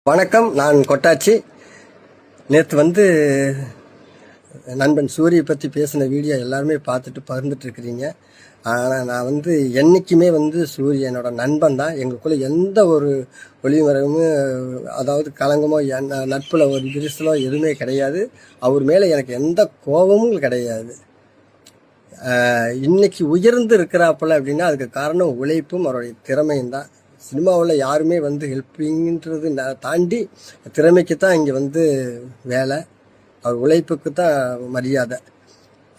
வணக்கம். நான் கொட்டாச்சி. நேற்று நண்பன் சூரியை பற்றி பேசின வீடியோ எல்லாருமே பார்த்துட்டு பகிர்ந்துட்டுருக்கிறீங்க. ஆனால் நான் என்றைக்குமே சூரிய என்னோட நண்பன் தான். எங்களுக்குள்ளே எந்த ஒரு ஒளிமறைவும், அதாவது களங்கமோ நட்பில் ஒரு விரிசலோ எதுவுமே கிடையாது. அவர் மேலே எனக்கு எந்த கோபமும் கிடையாது. இன்னைக்கு உயர்ந்து இருக்கிறாப்புல அப்படின்னா அதுக்கு காரணம் உழைப்பும் அவருடைய திறமையும் தான். சினிமாவில் யாருமே ஹெல்ப்பிங்கிறது தாண்டி திறமைக்கு தான் இங்கே வேலை, அவர் உழைப்புக்கு தான் மரியாதை.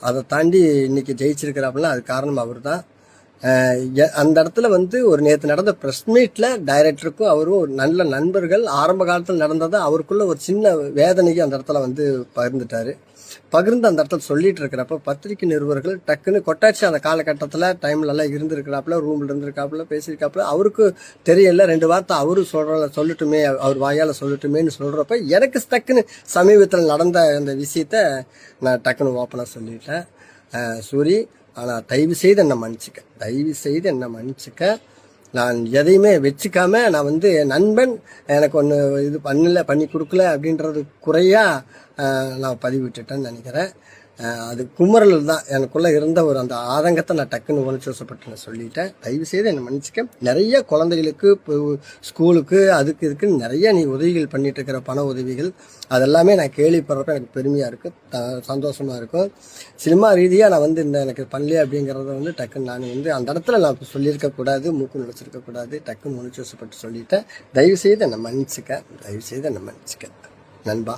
அதை தாண்டி இன்றைக்கி ஜெயிச்சிருக்கிறாப்புல அது காரணம் அவர் தான். அந்த இடத்துல ஒரு நேற்று நடந்த ப்ரெஸ் மீட்டில் டைரக்டருக்கும் அவரும் ஒரு நல்ல நண்பர்கள். ஆரம்ப காலத்தில் நடந்ததை அவருக்குள்ள ஒரு சின்ன வேதனைக்கு அந்த இடத்துல பகிர்ந்து அந்த இடத்துல சொல்லிட்டு இருக்கிறப்ப பத்திரிகை நிருபர்கள் டக்குன்னு கொட்டாச்சி அந்த காலகட்டத்தில் டைம்லலாம் இருந்திருக்கிறாப்புல, ரூமில் இருந்திருக்காப்புல, பேசியிருக்காப்புல. அவருக்கு தெரியல, 2 வார்த்தை அவரு சொல்லட்டுமே, அவர் வாயால் சொல்லட்டுமேன்னு சொல்கிறப்ப எனக்கு டக்குன்னு சமீபத்தில் நடந்த அந்த விஷயத்த நான் டக்குன்னு ஓப்பனாக சொல்லிட்டேன். சூரி, ஆனால் தயவு செய்து என்னை மன்னிச்சுக்க. நான் எதையுமே வச்சுக்காம நான் என் நண்பன் எனக்கு ஒன்று இது பண்ணி கொடுக்கல அப்படின்றது குறையாக நான் பதிவிட்டுட்டேன்னு நினைக்கிறேன். அது குமரல் தான். எனக்குள்ளே இருந்த ஒரு அந்த ஆதங்கத்தை நான் டக்குன்னு உணர்ச்சிவசப்பட்டு நான் சொல்லிட்டேன். தயவு செய்து என்னை மன்னிச்சிக்க. நிறைய குழந்தைகளுக்கு இப்போ ஸ்கூலுக்கு இதுக்குன்னு நிறைய நீ உதவிகள் பண்ணிட்டு இருக்கிற பண உதவிகள் அதெல்லாமே நான் கேள்விப்படுறப்ப எனக்கு பெருமையாக இருக்குது, சந்தோஷமாக இருக்கும். சினிமா ரீதியாக நான் இந்த எனக்கு பண்ணலையே அப்படிங்கிறத டக்குன்னு நான் அந்த இடத்துல நான் சொல்லியிருக்கக்கூடாது, மூக்கு நுழைச்சிருக்கக்கூடாது. டக்குன்னு உணர்ச்சிவசப்பட்டு சொல்லிட்டேன். தயவு செய்து என்னை மன்னிச்சிக்க நண்பா.